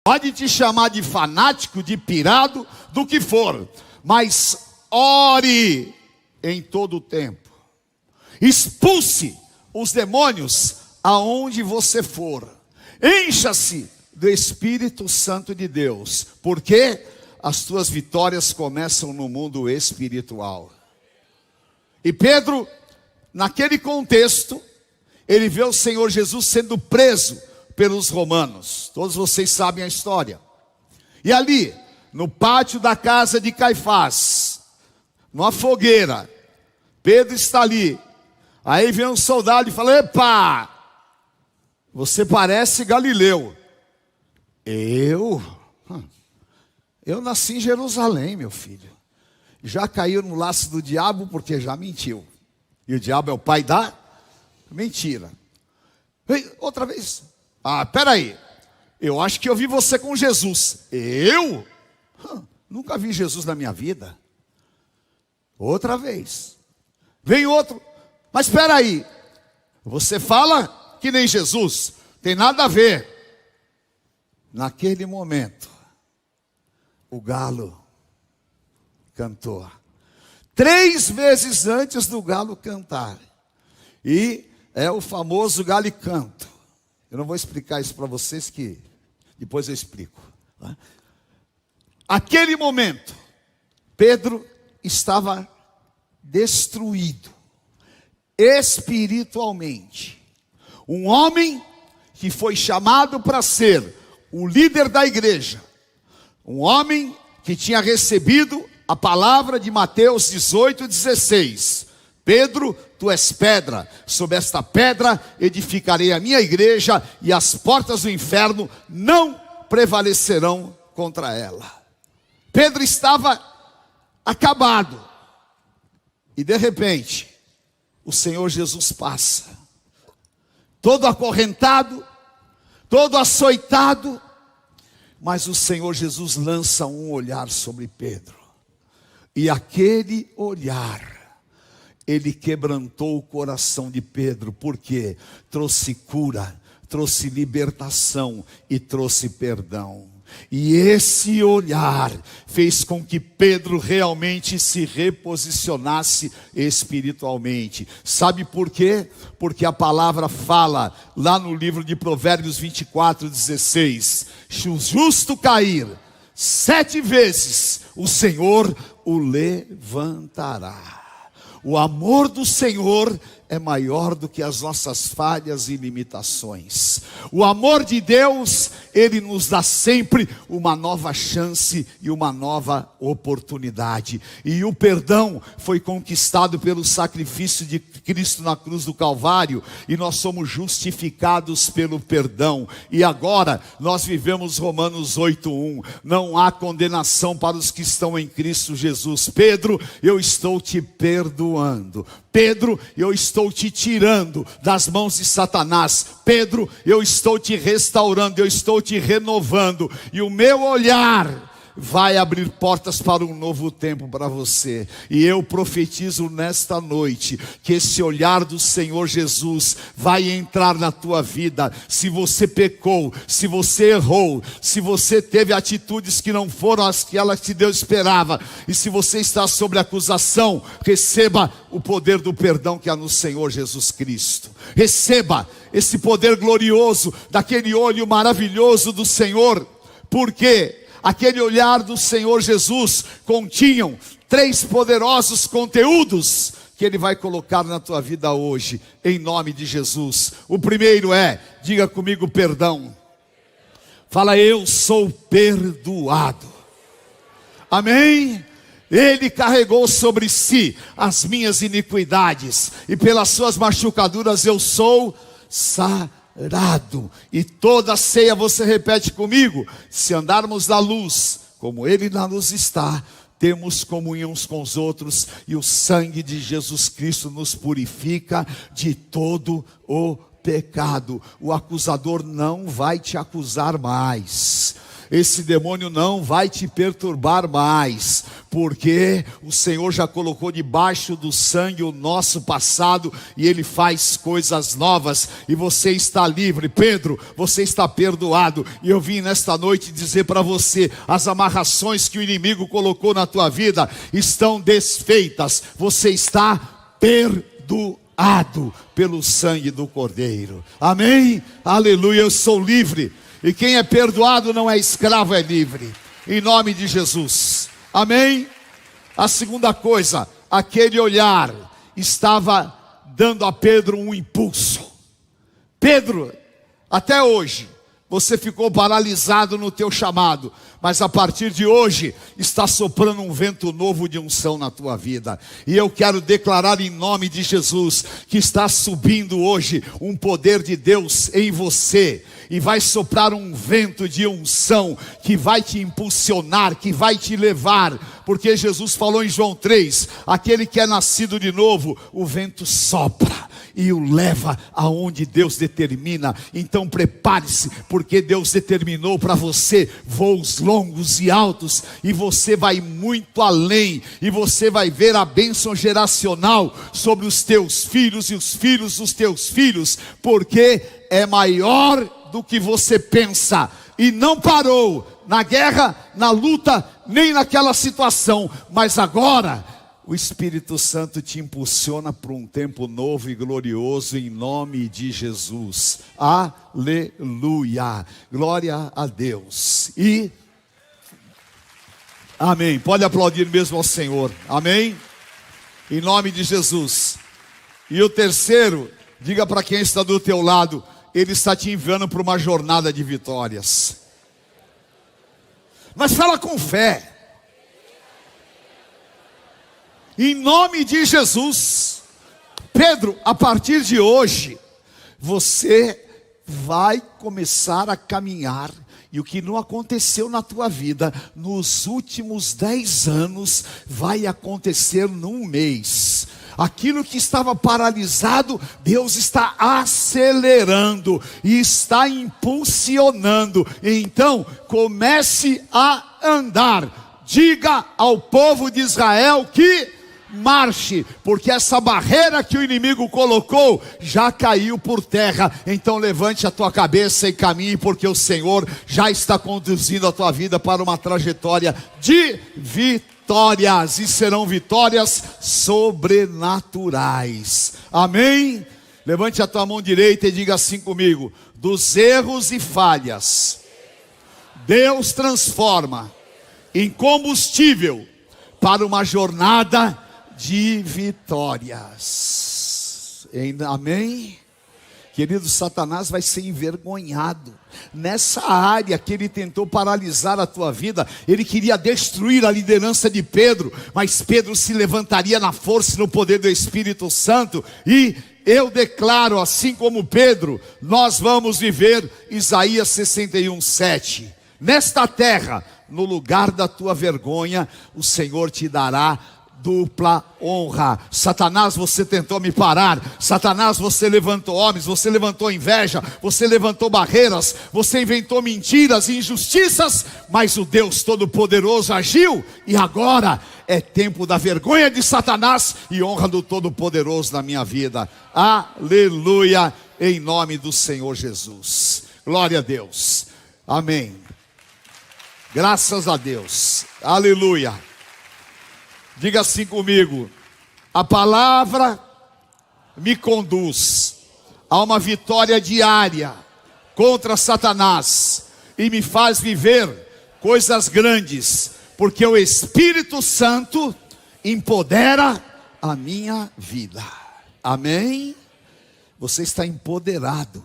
Pode te chamar de fanático, de pirado, do que for, mas ore em todo o tempo. Expulse os demônios aonde você for. Encha-se do Espírito Santo de Deus, porque as tuas vitórias começam no mundo espiritual. E Pedro, naquele contexto, ele vê o Senhor Jesus sendo preso pelos romanos. Todos vocês sabem a história. E ali, no pátio da casa de Caifás, numa fogueira, Pedro está ali. Aí vem um soldado e fala: epa, você parece Galileu. Eu nasci em Jerusalém, meu filho. Já caiu no laço do diabo porque já mentiu. E o diabo é o pai da mentira. Outra vez. Peraí. Eu acho que eu vi você com Jesus. Eu? Nunca vi Jesus na minha vida. Outra vez. Vem outro. Mas peraí. Você fala que nem Jesus. Tem nada a ver. Naquele momento, o galo cantou. 3 vezes antes do galo cantar. E é o famoso galicanto. Eu não vou explicar isso para vocês, que depois eu explico. Aquele momento, Pedro estava destruído espiritualmente. Um homem que foi chamado para ser o líder da igreja. Um homem que tinha recebido a palavra de Mateus 18:16. Pedro, tu és pedra, sobre esta pedra edificarei a minha igreja, e as portas do inferno não prevalecerão contra ela. Pedro estava acabado, e de repente, o Senhor Jesus passa, todo acorrentado, todo açoitado, mas o Senhor Jesus lança um olhar sobre Pedro, e aquele olhar, ele quebrantou o coração de Pedro, porque trouxe cura, trouxe libertação e trouxe perdão. E esse olhar fez com que Pedro realmente se reposicionasse espiritualmente. Sabe por quê? Porque a palavra fala lá no livro de Provérbios 24:16: se o justo cair 7 vezes, o Senhor o levantará. O amor do Senhor é maior do que as nossas falhas e limitações. O amor de Deus, Ele nos dá sempre uma nova chance e uma nova oportunidade. E o perdão foi conquistado pelo sacrifício de Cristo na cruz do Calvário, e nós somos justificados pelo perdão. E agora nós vivemos Romanos 8:1. Não há condenação para os que estão em Cristo Jesus. Pedro, eu estou te perdoando. Pedro, eu estou te tirando das mãos de Satanás. Pedro, eu estou te restaurando, eu estou te renovando. E o meu olhar vai abrir portas para um novo tempo para você. E eu profetizo nesta noite que esse olhar do Senhor Jesus vai entrar na tua vida. Se você pecou, se você errou, se você teve atitudes que não foram aquelas que Deus esperava, e se você está sob acusação, receba o poder do perdão que há no Senhor Jesus Cristo. Receba esse poder glorioso daquele olho maravilhoso do Senhor, porque aquele olhar do Senhor Jesus continham 3 poderosos conteúdos que Ele vai colocar na tua vida hoje, em nome de Jesus. O primeiro é, diga comigo, perdão. Fala: eu sou perdoado. Amém? Ele carregou sobre si as minhas iniquidades, e pelas suas machucaduras eu sou sarado. E toda a ceia, você repete comigo: se andarmos na luz, como Ele na luz está, temos comunhão uns com os outros, e o sangue de Jesus Cristo nos purifica de todo o pecado. O acusador não vai te acusar mais. Esse demônio não vai te perturbar mais, porque o Senhor já colocou debaixo do sangue o nosso passado, e Ele faz coisas novas, e você está livre. Pedro, você está perdoado, e eu vim nesta noite dizer para você, as amarrações que o inimigo colocou na tua vida estão desfeitas, você está perdoado pelo sangue do Cordeiro, amém? Aleluia, eu sou livre, e quem é perdoado não é escravo, é livre, em nome de Jesus, amém? A segunda coisa, aquele olhar estava dando a Pedro um impulso. Pedro, até hoje, você ficou paralisado no teu chamado, mas a partir de hoje, está soprando um vento novo de unção na tua vida, e eu quero declarar em nome de Jesus, que está subindo hoje, um poder de Deus em você, e vai soprar um vento de unção, que vai te impulsionar, que vai te levar, porque Jesus falou em João 3, aquele que é nascido de novo, o vento sopra, e o leva aonde Deus determina. Então prepare-se, porque Deus determinou para você voos longos e altos, e você vai muito além, e você vai ver a bênção geracional sobre os teus filhos e os filhos dos teus filhos, porque é maior do que você pensa, e não parou na guerra, na luta, nem naquela situação, mas agora o Espírito Santo te impulsiona para um tempo novo e glorioso, em nome de Jesus. Aleluia, glória a Deus. E amém, pode aplaudir mesmo ao Senhor, amém? Em nome de Jesus. E o terceiro, diga para quem está do teu lado, Ele está te enviando para uma jornada de vitórias. Mas fala com fé. Em nome de Jesus. Pedro, a partir de hoje, você vai começar a caminhar, e o que não aconteceu na tua vida nos últimos 10 anos, vai acontecer num mês. Aquilo que estava paralisado, Deus está acelerando e está impulsionando. Então, comece a andar. Diga ao povo de Israel que marche, porque essa barreira que o inimigo colocou já caiu por terra. Então levante a tua cabeça e caminhe, porque o Senhor já está conduzindo a tua vida para uma trajetória de vitórias, e serão vitórias sobrenaturais, amém? Levante a tua mão direita e diga assim comigo: dos erros e falhas, Deus transforma em combustível para uma jornada de vitórias. Amém? Querido, Satanás vai ser envergonhado. Nessa área que ele tentou paralisar a tua vida, ele queria destruir a liderança de Pedro, mas Pedro se levantaria na força e no poder do Espírito Santo, e eu declaro, assim como Pedro, nós vamos viver Isaías 61:7. Nesta terra, no lugar da tua vergonha, o Senhor te dará dupla honra. Satanás, você tentou me parar. Satanás, você levantou homens, você levantou inveja, você levantou barreiras, você inventou mentiras e injustiças, mas o Deus Todo-Poderoso agiu, e agora é tempo da vergonha de Satanás e honra do Todo-Poderoso na minha vida. Aleluia, em nome do Senhor Jesus. Glória a Deus, amém. Graças a Deus, aleluia. Diga assim comigo: a palavra me conduz a uma vitória diária contra Satanás, e me faz viver coisas grandes, porque o Espírito Santo empodera a minha vida, amém? Você está empoderado,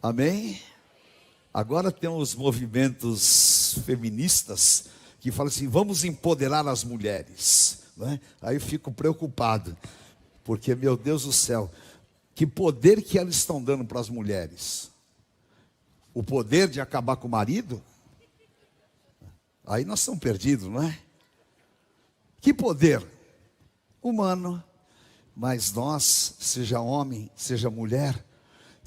amém? Agora tem os movimentos feministas que falam assim: vamos empoderar as mulheres, não é? Aí eu fico preocupado, porque, meu Deus do céu, que poder que elas estão dando para as mulheres? O poder de acabar com o marido? Aí nós estamos perdidos, não é? Que poder? Humano. Mas nós, seja homem, seja mulher,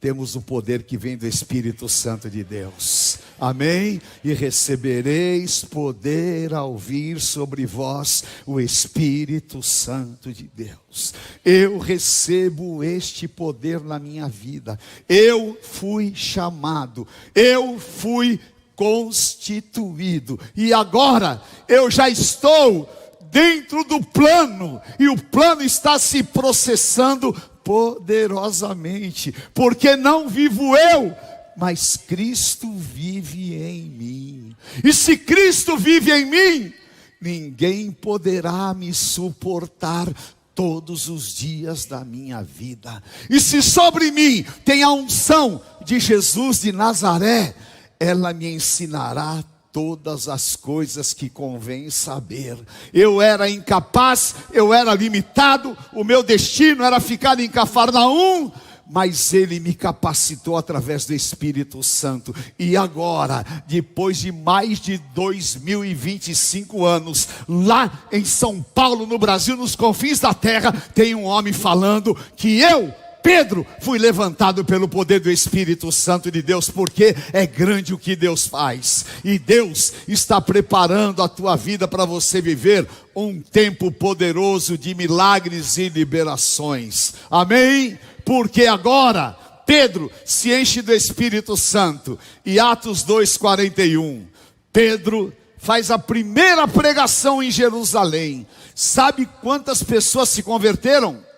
temos o poder que vem do Espírito Santo de Deus. Amém? E recebereis poder ao vir sobre vós o Espírito Santo de Deus. Eu recebo este poder na minha vida. Eu fui chamado, eu fui constituído, e agora eu já estou dentro do plano, e o plano está se processando poderosamente, porque não vivo eu, mas Cristo vive em mim. E se Cristo vive em mim, ninguém poderá me suportar todos os dias da minha vida. E se sobre mim tem a unção de Jesus de Nazaré, ela me ensinará todas as coisas que convém saber. Eu era incapaz, eu era limitado, o meu destino era ficar em Cafarnaum, mas Ele me capacitou através do Espírito Santo. E agora, depois de mais de 2025 anos, lá em São Paulo, no Brasil, nos confins da terra, tem um homem falando que eu, Pedro, fui levantado pelo poder do Espírito Santo de Deus, porque é grande o que Deus faz, e Deus está preparando a tua vida para você viver um tempo poderoso de milagres e liberações. Amém? Porque agora Pedro se enche do Espírito Santo, e Atos 2:41, Pedro faz a primeira pregação em Jerusalém. Sabe quantas pessoas se converteram?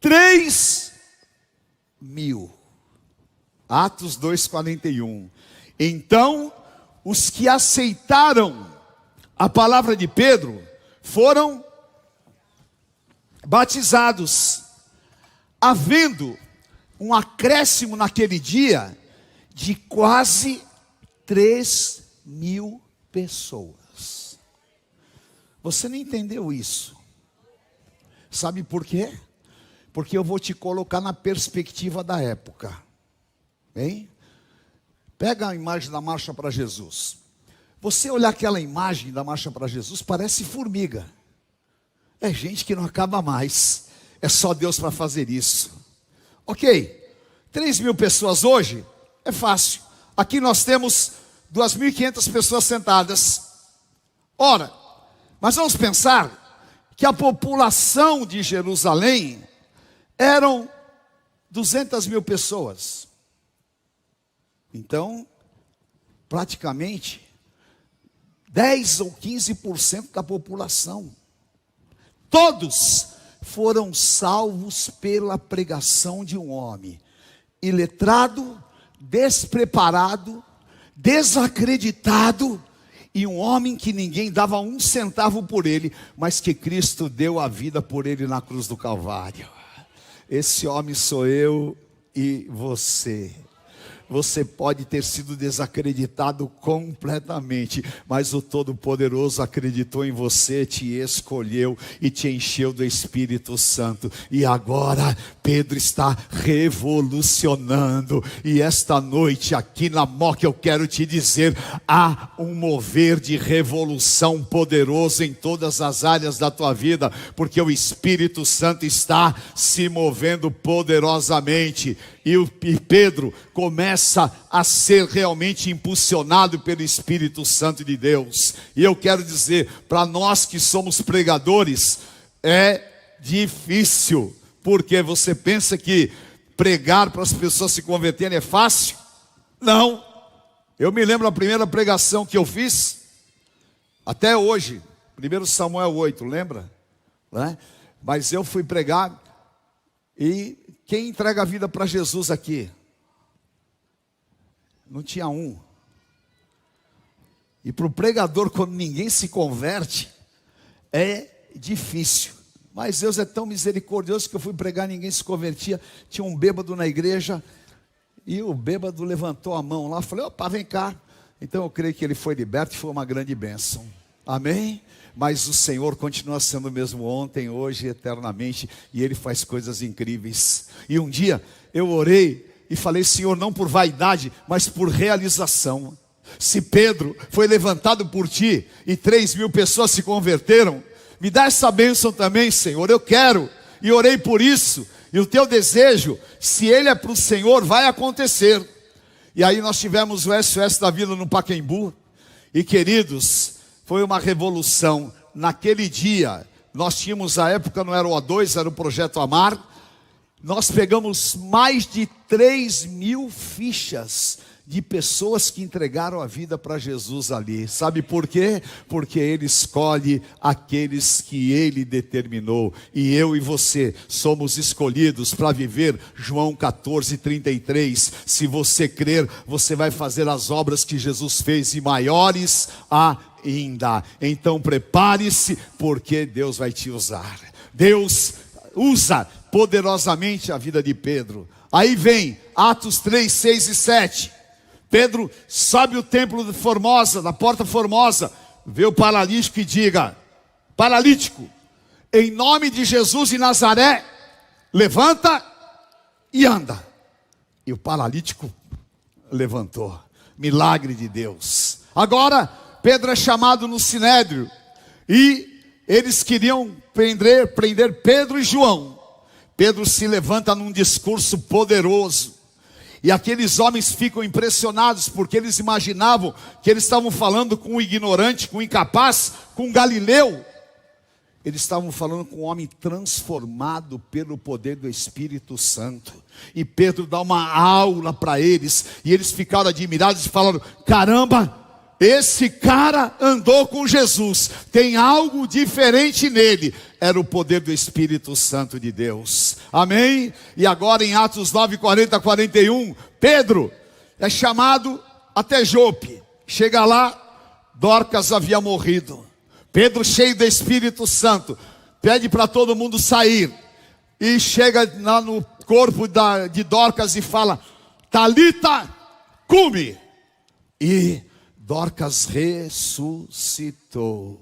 3.000. Atos 2:41. Então, os que aceitaram a palavra de Pedro foram batizados, havendo um acréscimo naquele dia de quase 3.000 pessoas. Você não entendeu isso? Sabe por quê? Porque eu vou te colocar na perspectiva da época. Bem? Pega a imagem da Marcha para Jesus. Você olhar aquela imagem da Marcha para Jesus, parece formiga. É gente que não acaba mais. É só Deus para fazer isso. Ok, 3.000 pessoas hoje, é fácil. Aqui nós temos 2.500 pessoas sentadas. Ora, mas vamos pensar que a população de Jerusalém eram 200.000 pessoas. Então, praticamente 10 ou 15% da população, todos foram salvos pela pregação de um homem iletrado, despreparado, desacreditado, e um homem que ninguém dava um centavo por ele, mas que Cristo deu a vida por ele na cruz do Calvário. Esse homem sou eu e você. Você pode ter sido desacreditado completamente, mas o Todo-Poderoso acreditou em você, te escolheu e te encheu do Espírito Santo. E agora Pedro está revolucionando. E esta noite aqui na Moca eu quero te dizer, há um mover de revolução poderoso em todas as áreas da tua vida, porque o Espírito Santo está se movendo poderosamente. E Pedro começa a ser realmente impulsionado pelo Espírito Santo de Deus. E eu quero dizer, para nós que somos pregadores, é difícil. Porque você pensa que pregar para as pessoas se converterem é fácil? Não. Eu me lembro da primeira pregação que eu fiz, até hoje, 1 Samuel 8, lembra? Né? Mas eu fui pregar, e quem entrega a vida para Jesus aqui? Não tinha um. E para o pregador, quando ninguém se converte, é difícil. Mas Deus é tão misericordioso que eu fui pregar, ninguém se convertia. Tinha um bêbado na igreja, e o bêbado levantou a mão lá. Eu falei, opa, vem cá. Então eu creio que ele foi liberto e foi uma grande bênção. Amém? Mas o Senhor continua sendo o mesmo ontem, hoje e eternamente, e Ele faz coisas incríveis. E um dia eu orei e falei, Senhor, não por vaidade, mas por realização. Se Pedro foi levantado por Ti e 3.000 pessoas se converteram, me dá essa bênção também, Senhor, eu quero. E orei por isso, E o teu desejo, se ele é para o Senhor, vai acontecer. E aí nós tivemos o SOS da Vila no Pacaembu. E queridos, foi uma revolução. Naquele dia, nós tínhamos, a época não era o O2, era o Projeto Amar. Nós pegamos mais de 3.000 fichas de pessoas que entregaram a vida para Jesus ali. Sabe por quê? Porque Ele escolhe aqueles que Ele determinou. E eu e você somos escolhidos para viver João 14:33. Se você crer, você vai fazer as obras que Jesus fez e maiores ainda. Então prepare-se, porque Deus vai te usar. Deus usa poderosamente a vida de Pedro. Aí vem Atos 3, 6 e 7. Pedro sobe o templo de Formosa, da porta Formosa, vê o paralítico e diga: paralítico, em nome de Jesus de Nazaré, levanta e anda. E o paralítico levantou. Milagre de Deus. Agora Pedro é chamado no Sinédrio, e eles queriam prender Pedro e João. Pedro se levanta num discurso poderoso. E aqueles homens ficam impressionados, porque eles imaginavam que eles estavam falando com um ignorante, com um incapaz, com um galileu. Eles estavam falando com um homem transformado pelo poder do Espírito Santo. E Pedro dá uma aula para eles, e eles ficaram admirados e falaram: caramba, esse cara andou com Jesus, tem algo diferente nele. Era o poder do Espírito Santo de Deus. Amém? E agora em Atos 9, 40, 41, Pedro é chamado até Jope. Chega lá, Dorcas havia morrido. Pedro, cheio do Espírito Santo, pede para todo mundo sair. E chega lá no corpo de Dorcas e fala: Talita, cumi. E Dorcas ressuscitou.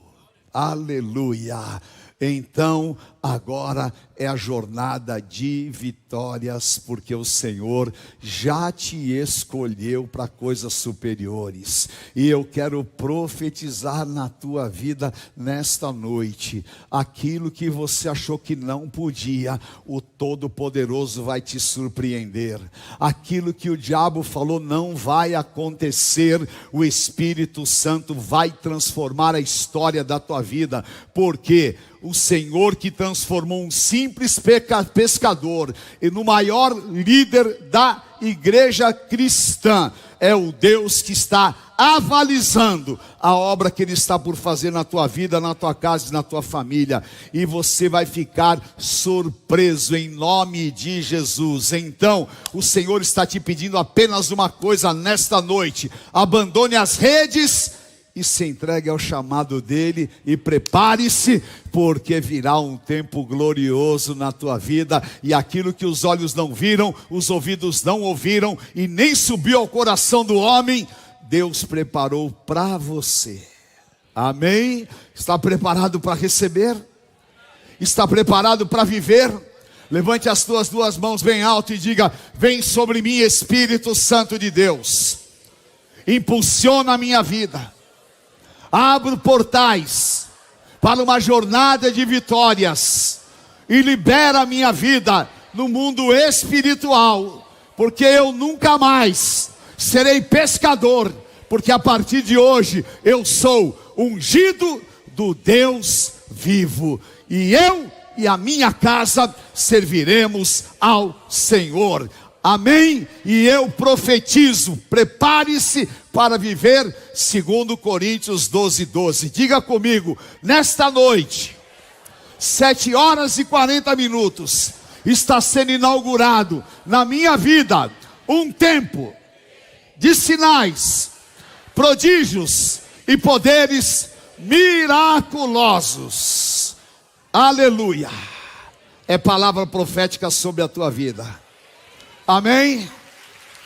Aleluia. Então, agora é a jornada de vitórias, porque o Senhor já te escolheu para coisas superiores. E eu quero profetizar na tua vida nesta noite: aquilo que você achou que não podia, o Todo-Poderoso vai te surpreender. Aquilo que o diabo falou não vai acontecer, o Espírito Santo vai transformar a história da tua vida. Porque o Senhor que transformou um simples pescador e no maior líder da igreja cristã, é o Deus que está avalizando a obra que Ele está por fazer na tua vida, na tua casa e na tua família. E você vai ficar surpreso em nome de Jesus. Então, o Senhor está te pedindo apenas uma coisa nesta noite: abandone as redes e se entregue ao chamado dele, e prepare-se, porque virá um tempo glorioso na tua vida. E aquilo que os olhos não viram, os ouvidos não ouviram, e nem subiu ao coração do homem, Deus preparou para você. Amém? Está preparado para receber? Está preparado para viver? Levante as tuas duas mãos bem alto e diga: vem sobre mim, Espírito Santo de Deus, impulsiona a minha vida, abro portais para uma jornada de vitórias e libera a minha vida no mundo espiritual, porque eu nunca mais serei pescador, porque a partir de hoje eu sou ungido do Deus vivo, e eu e a minha casa serviremos ao Senhor. Amém? E eu profetizo: prepare-se para viver segundo Coríntios 12, 12. Diga comigo: nesta noite, 7h40, está sendo inaugurado na minha vida um tempo de sinais, prodígios e poderes miraculosos. Aleluia. É palavra profética sobre a tua vida. Amém?